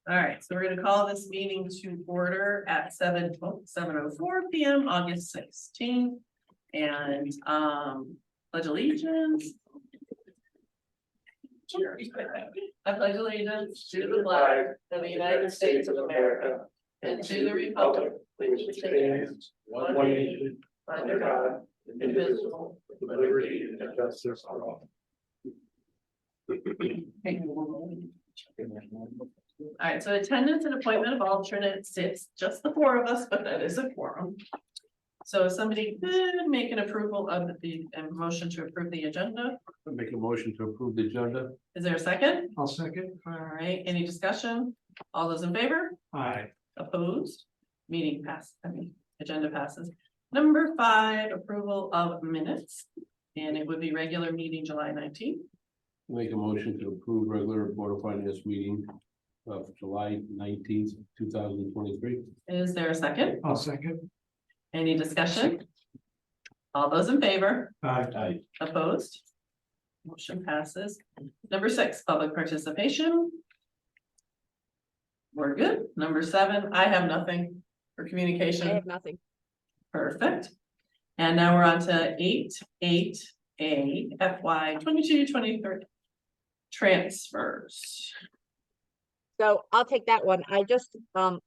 All right, so we're gonna call this meeting to order at 7:04 PM, August 16th. And pledge allegiance. I pledge allegiance to the flag of the United States of America and to the republic which stands one nation under God, indivisible, with liberty and justice for all. All right, so attendance and appointment of alternates, it's just the four of us, but that is a quorum. So if somebody could make an approval of a motion to approve the agenda. I'll make a motion to approve the agenda. Is there a second? I'll second. All right, any discussion? All those in favor? Aye. Opposed? Meeting passed, agenda passes. Number 5, approval of minutes. And it would be regular meeting July 19th. Make a motion to approve regular Board of Finance meeting of July 19th, 2023. Is there a second? I'll second. Any discussion? All those in favor? Aye. Opposed? Motion passes. Number 6, public participation. We're good. Number 7, I have nothing for I communication. have nothing. Perfect. And now we're on to 8.8A FY 22-23 transfers. So I'll take that one. I just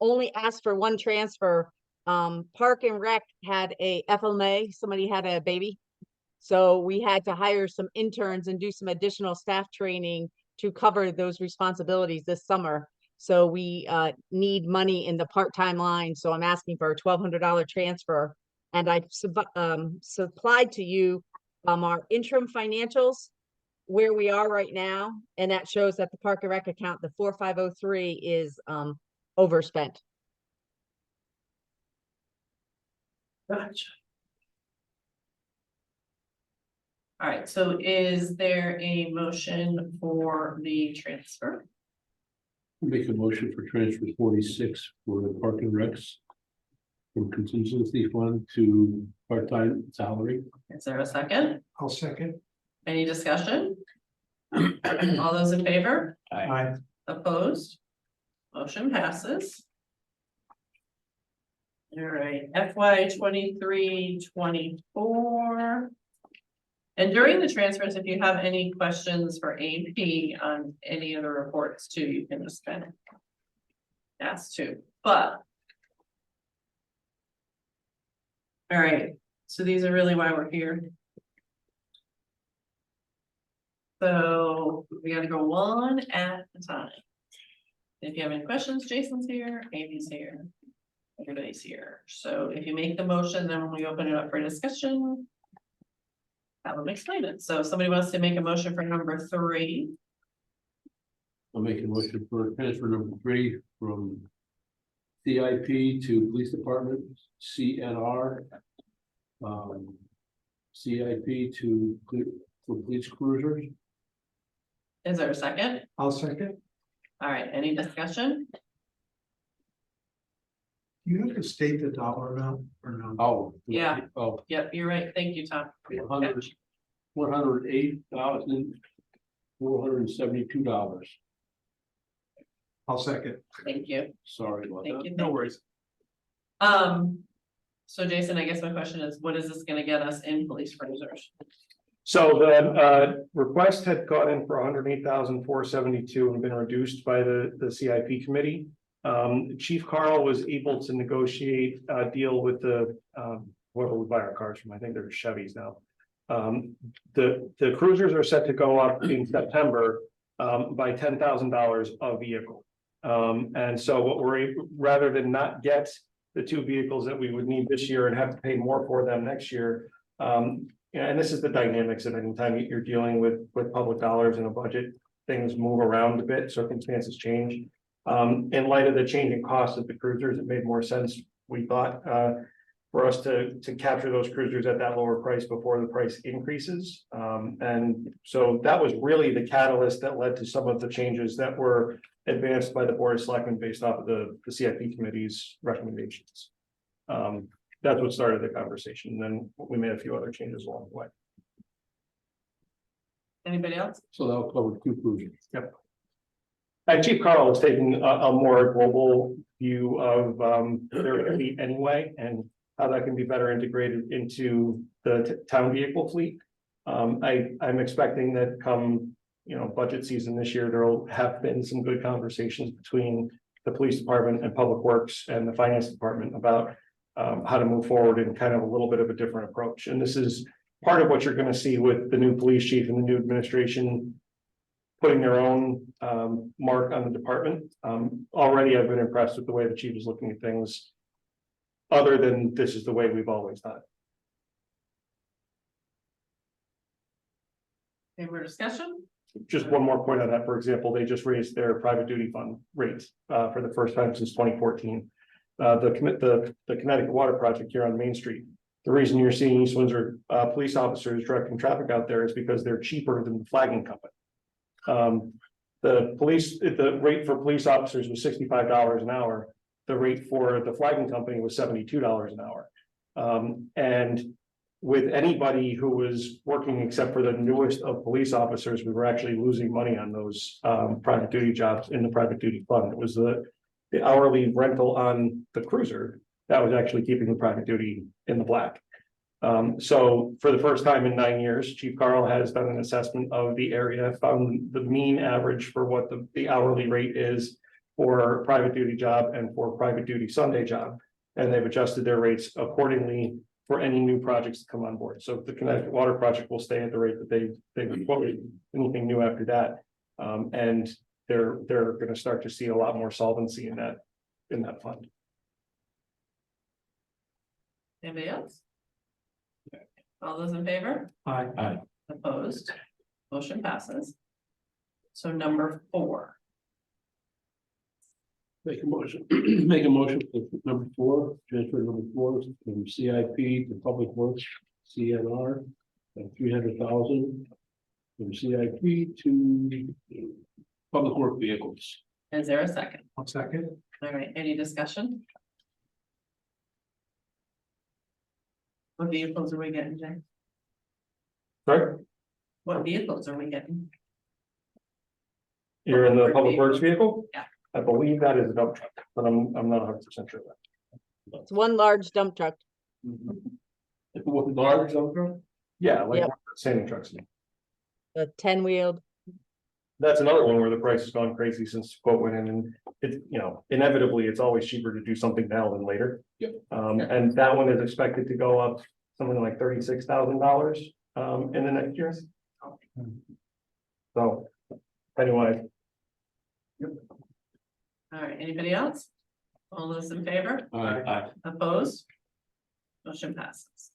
only asked for one transfer. Park and Rec had a FMA, somebody had a baby. So we had to hire some interns and do some additional staff training to cover those responsibilities this summer. So we need money in the part-time line. So I'm asking for a $1,200 transfer. And I supplied to you our interim financials, where we are right now, and that shows that the Park and Rec account, the 4503, is overspent. Gotcha. All right, so is there a motion for the transfer? Make a motion for transfer 46 for the Park and Recs from contingency fund to part-time salary. Is there a second? I'll second. Any discussion? All those in favor? Aye. Opposed? Motion passes. All right, FY 23-24. And during the transfers, if you have any questions for AP on any of the reports too, you can just kind of ask too, but. All right, so these are really why we're here. So we gotta go one at a time. If you have any questions, Jason's here, Amy's here, everybody's here. So if you make the motion, then when we open it up for discussion, have them explain it. So if somebody wants to make a motion for number 3. I'll make a motion for transfer number 3 from CIP to Police Department, CNR, CIP to for police cruisers. Is there a second? I'll second. All right, any discussion? You have to state the dollar amount or no? Oh. Yeah. Oh, Yep, you're right. Thank you, Tom. $108,472. I'll second. Thank you. Sorry about Thank that. you. No worries. So Jason, I guess my question is, what is this gonna get us in police cruisers? So the request had gone in for 108,472 and been reduced by the CIP committee. Chief Carl was able to negotiate a deal with the whoever we buy our cars from. I think they're Chevys now. The cruisers are set to go up in September by $10,000 a vehicle. And so what rather than not get the 2 vehicles that we would need this year and have to pay more for them next year. And this is the dynamics of any time you're dealing with public dollars in a budget, things move around a bit, circumstances change. In light of the changing cost of the cruisers, it made more sense, we thought, for us to capture those cruisers at that lower price before the price increases. And so that was really the catalyst that led to some of the changes that were advanced by the Board of Selectmen based off of the CIP committee's recommendations. That's what started the conversation. And then we made a few other changes along the way. Anybody else? So that'll cover 2 cruisers. Yep. Chief Carl is taking a more global view of their fleet anyway, and how that can be better integrated into the town vehicle fleet. I'm expecting that come, budget season this year, there'll have been some good conversations between the police department and public works and the finance department about how to move forward in kind of a little bit of a different approach. And this is part of what you're going to see with the new police chief and the new administration putting their own mark on the department. Already I've been impressed with the way the chief is looking at things, other than this is the way we've always done it. Any more discussion? Just one more point on that. For example, they just raised their private duty fund rates for the first time since 2014. The Connecticut Water Project here on Main Street. The reason you're seeing East Windsor police officers directing traffic out there is because they're cheaper than the flagging company. The rate for police officers was $65 an hour. The rate for the flagging company was $72 an hour. And with anybody who was working except for the newest of police officers, we were actually losing money on those private duty jobs in the private duty fund. It was the hourly rental on the cruiser that was actually keeping the private duty in the black. So for the first time in 9 years, Chief Carl has done an assessment of the area, found the mean average for what the hourly rate is for private duty job and for private duty Sunday job. And they've adjusted their rates accordingly for any new projects to come on board. So the Connecticut Water Project will stay at the rate that they've quoted. Anything new after that. And they're going to start to see a lot more solvency in that fund. Anybody else? All those in favor? Aye. Opposed? Motion passes. So number 4. Make a motion, make a motion for number 4, transfer number 4 from CIP to Public Works, CNR, at 300,000. From CIP to Public Work Vehicles. Is there a second? I'll second. All right, any discussion? What vehicles are we getting, Jay? Sorry, What vehicles are we getting? you're in the public works vehicle? Yeah. I believe that is a dump truck, but I'm not 100% sure of that. It's one large dump truck. What large number? Yeah, like Yep. sanding trucks. The 10-wheeled. That's another one where the price has gone crazy since the quote went in, and it, inevitably, it's always cheaper to do something now than later. Yep. And that one is expected to go up something like $36,000 in the next year. So, anyway, All right, anybody else? All those in favor? Aye. Opposed? Motion passes.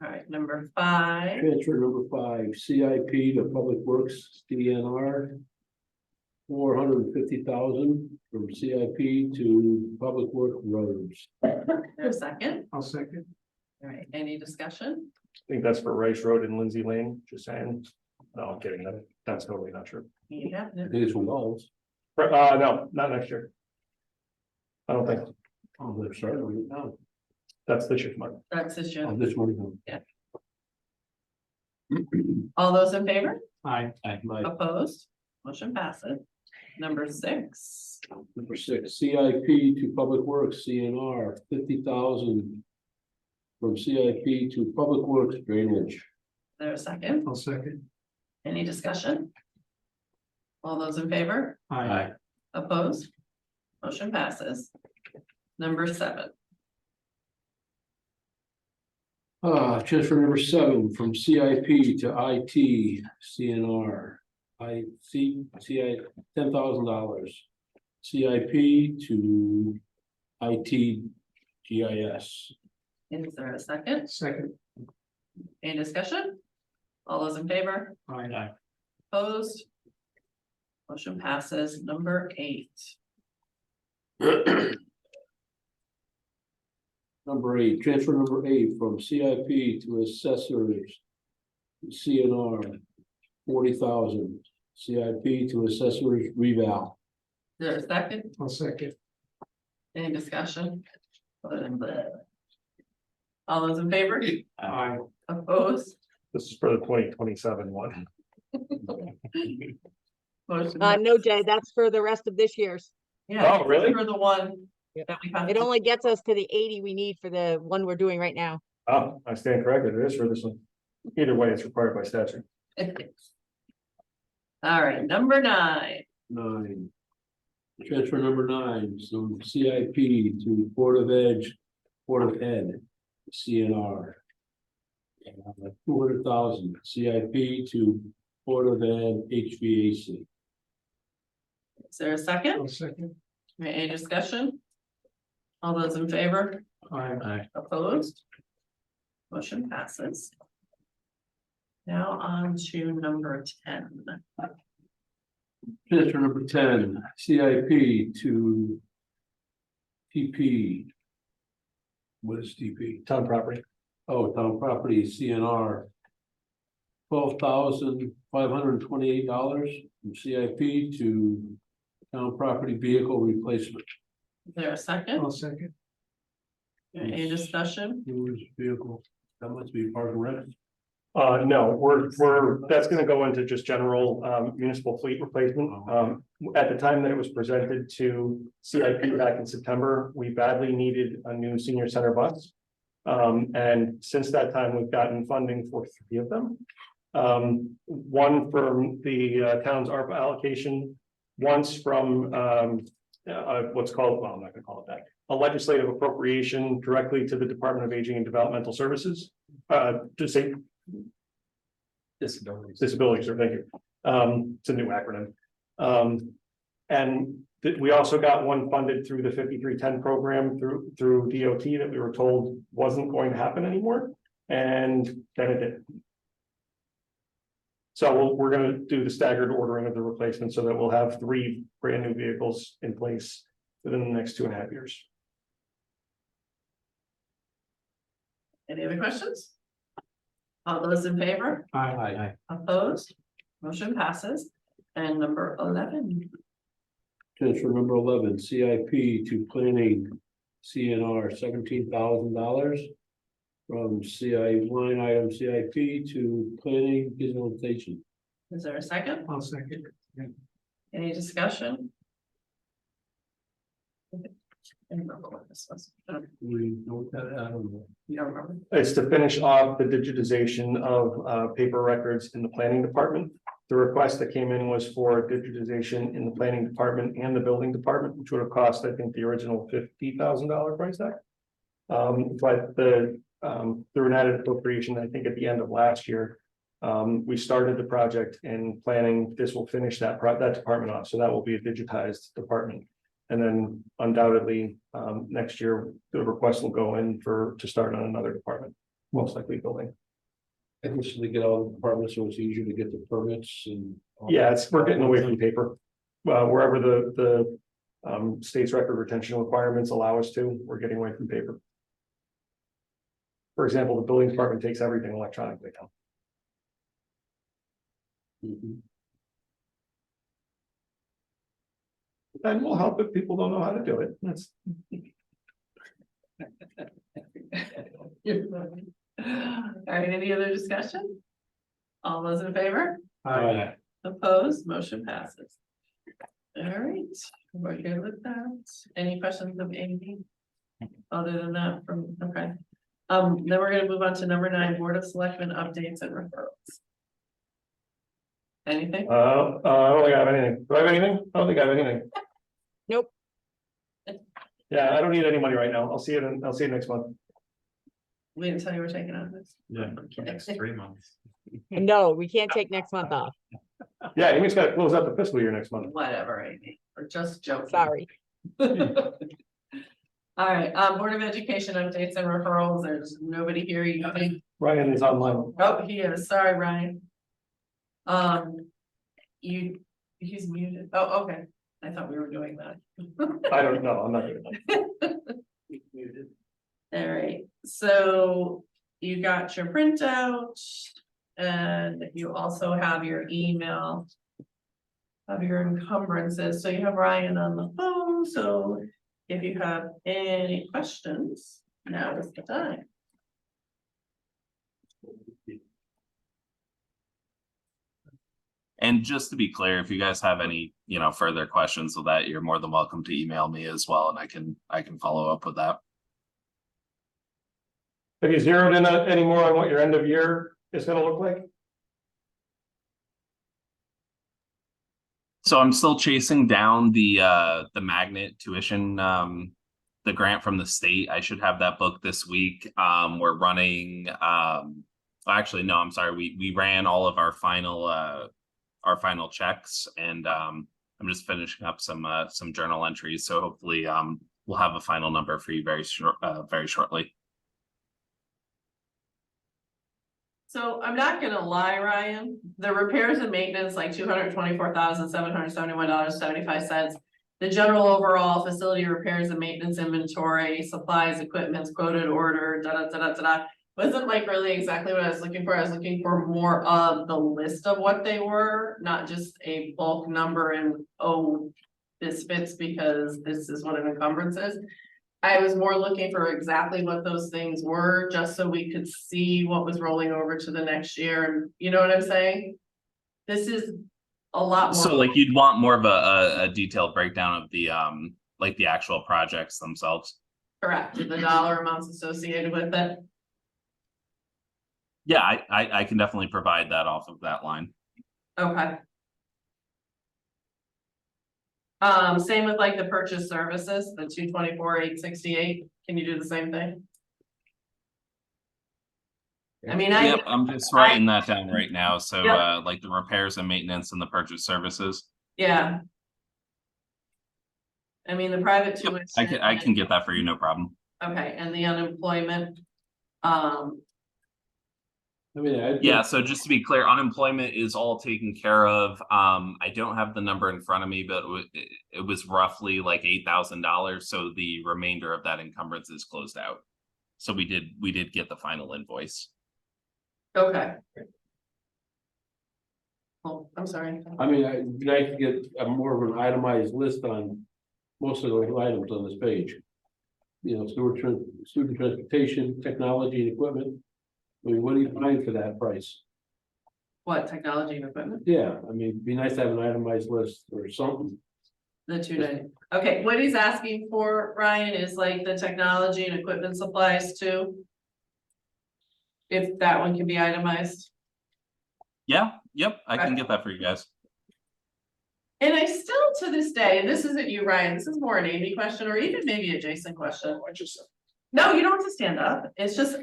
All right, number 5. Transfer number 5, CIP to Public Works, DNR. 450,000 from CIP to Public Work Roads. A second. I'll second. All right, any discussion? I think that's for Rice Road and Lindsay Lane, just saying. No, I'm kidding, that's totally not true. Yeah, I think it's from Wells. No, not next year. I don't think, Oh, they're starting on it now. that's this year's money. that's this year. Oh, this morning. Yeah. All those in favor? Aye. Opposed? Motion passes. Number 6. Number 6, CIP to Public Works, CNR, 50,000. From CIP to Public Works Drainage. Is there a second? I'll second. Any discussion? All those in favor? Aye. Opposed? Motion passes. Number 7. Transfer number 7 from CIP to IT, CNR. CI $10,000. CIP to IT GIS. Is there a second? Second. Any discussion? All those in favor? Aye. Opposed? Motion passes. Number 8. Number 8, transfer number 8 from CIP to assessors. CNR, 40,000. CIP to assessors reval. Is there a second? I'll second. Any discussion? All those in favor? Aye. Opposed? This is for the 2027 one. Motion No, Jay, that's for the rest of this year's. Yeah. Oh, really? For the one Yep. that we have. It only gets us to the 80 we need for the one we're doing right now. Oh, I stand corrected. It is for this one. Either way, it's required by statute. All right, number 9. 9. Transfer number 9, so CIP to Board of Ed, CNR. 200,000 CIP to Board of Ed, HVAC. Is there a second? I'll second. Any discussion? All those in favor? Aye. Opposed? Motion passes. Now on to number 10. Transfer number 10, CIP to TP. What is TP? Town property. Oh, town property, CNR. $12,528 from CIP to town property vehicle replacement. Is there a second? I'll second. Any discussion? Whose vehicle? That must be Park and Rec. No, that's gonna go into just general municipal fleet replacement. At the time that it was presented to CIP back in September, we badly needed a new senior center bus. And since that time, we've gotten funding for 3 of them. One from the town's ARPA allocation, once from what's called, well, I'm not gonna call it that, a legislative appropriation directly to the Department of Aging and Developmental Services. To say disabilities, or thank you. It's a new acronym. And we also got one funded through the 5310 program through DOT that we were told wasn't going to happen anymore, and then it did. So we're gonna do the staggered ordering of the replacement so that we'll have 3 brand new vehicles in place within the next 2.5 years. Any other questions? All those in favor? Aye. Opposed? Motion passes. And number 11. Transfer number 11, CIP to planning, CNR, $17,000. From line item CIP to planning visualization. Is there a second? I'll second. Any discussion? I don't remember what this was. We know what that, I don't know. You don't remember? It's to finish off the digitization of paper records in the planning department. The request that came in was for digitization in the planning department and the building department, which would have cost, I think, the original $50,000 price tag. But through an added appropriation, I think at the end of last year, we started the project and planning. This will finish that department off, so that will be a digitized department. And then undoubtedly, next year, the request will go in to start on another department, most likely building. I think we get all the departments so it's easier to get the permits and. Yeah, we're getting away from paper. Wherever the state's record retention requirements allow us to, we're getting away from paper. For example, the building department takes everything electronically now. Mhm. And we'll help if people don't know how to do it. That's. All right, any other discussion? All those in favor? Aye. Opposed? Motion passes. All right, we're good with that. Any questions of Amy? Other than that, okay. Then we're gonna move on to number 9, Board of Selectmen updates and referrals. Anything? I don't think I have anything. Do I have anything? I don't think I have anything. Nope. Yeah, I don't need any money right now. I'll see you next month. We didn't tell you we're taking on this. Yeah. Next 3 months. No, we can't take next month off. Yeah, Amy's got to close out the fiscal year next month. Whatever, Amy, we're just joking. Sorry. All right, Board of Education updates and referrals. There's nobody here. You think? Ryan is online. Oh, he is. Sorry, Ryan. He's muted. Oh, okay. I thought we were doing that. I don't know. I'm not doing that. Muted. All right, so you got your printout and you also have your email of your encumbrances. So you have Ryan on the phone. So if you have any questions, now is the time. And just to be clear, if you guys have any, further questions with that, you're more than welcome to email me as well, and I can follow up with that. Have you zeroed in any more on what your end of year is gonna look like? So I'm still chasing down the magnet tuition, the grant from the state. I should have that booked this week. We're running, actually, no, I'm sorry. We ran all of our final checks, and I'm just finishing up some journal entries. So hopefully we'll have a final number for you very shortly. So I'm not gonna lie, Ryan, the repairs and maintenance, like $224,771.75. The general overall facility repairs and maintenance inventory, supplies, equipment, quoted order, wasn't like really exactly what I was looking for. I was looking for more of the list of what they were, not just a bulk number and, oh, this fits because this is what an encumbrance is. I was more looking for exactly what those things were, just so we could see what was rolling over to the next year, and you know what I'm saying? This is a lot more. So like you'd want more of a detailed breakdown of the like the actual projects themselves. Correct, the dollar amounts associated with it. Yeah, I can definitely provide that off of that line. Okay. Same with like the purchase services, the 224,868. Can you do the same thing? I mean, Yep, I'm just writing that down right now. So Yep. like the repairs and maintenance and the purchase services. Yeah. I mean, the private Yep, tuition. I can get that for you, no problem. Okay, and the unemployment, I mean, Yeah, so just to be clear, unemployment is all taken care of. I don't have the number in front of me, but it was roughly like $8,000. So the remainder of that encumbrance is closed out. So we did get the final invoice. okay. Oh, I'm sorry. I mean, it'd be nice to get a more of an itemized list on most of those items on this page. Student transportation, technology and equipment. I mean, what do you find for that price? What, technology and equipment? Yeah, I mean, it'd be nice to have an itemized list or something. The 290. Okay, what he's asking for, Ryan, is like the technology and equipment supplies too. If that one can be itemized. Yeah, yep, I can get that for you guys. And I still to this day, and this isn't you, Ryan, this is more an Amy question or even maybe a Jason question. No, you don't have to stand up. It's just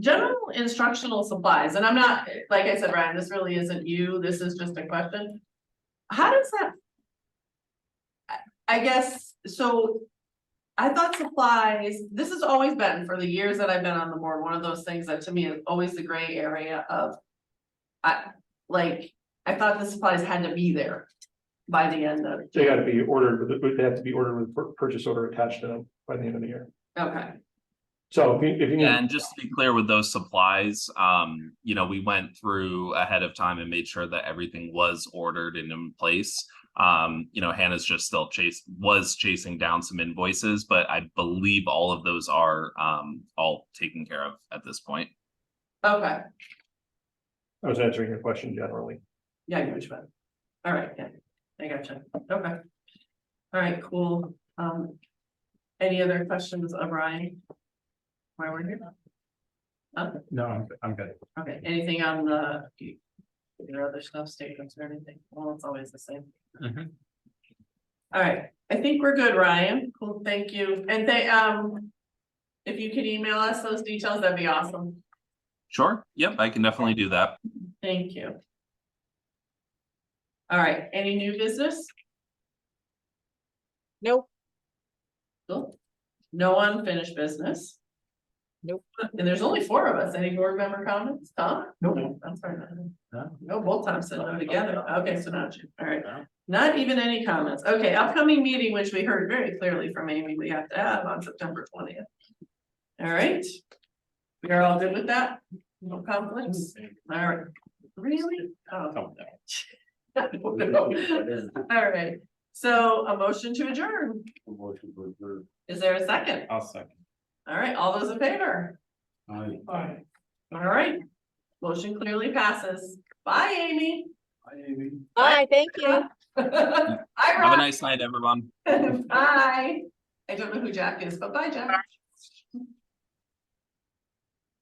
general instructional supplies. And I'm not, like I said, Ryan, this really isn't you. This is just a question. How does that? I guess, so I thought supplies, this has always been for the years that I've been on the board, one of those things that to me is always the gray area of. I thought the supplies had to be there by the end of. They gotta be ordered, they have to be ordered with purchase order attached to them by the end of the year. Okay, So if you need. Yeah, and just to be clear with those supplies, we went through ahead of time and made sure that everything was ordered and in place. Hannah's just still chasing down some invoices, but I believe all of those are all taken care of at this point. okay, I was answering your question generally. yeah, I get what you meant. All right, yeah, I gotcha, okay. All right, cool. Any other questions of Ryan? Why we're here? No, I'm good. Okay, anything on the, your other stuff, statements or anything? Well, it's always the same. All right, I think we're good, Ryan. Cool, thank you. And if you could email us those details, that'd be awesome. Sure. Yep, I can definitely do that. Thank you. All right, any new business? Nope. Cool. No unfinished business. Nope. And there's only 4 of us. Any board member comments? Tom? Nope. I'm sorry. Huh? No, both times said no together. Okay, so not you. All right. Not even any comments. Okay, upcoming meeting, which we heard very clearly from Amy, we have to have on September 20th. All right. We are all good with that? No conflicts? All right. Really? Oh. All right. So a motion to adjourn. Is there a second? I'll second. All right, all those in favor? Aye. All right. Motion clearly passes. Bye, Amy. Bye, thank you. Bye, Have a Rob. nice night, everyone. Bye. I don't know who Jack is, but bye, Jack.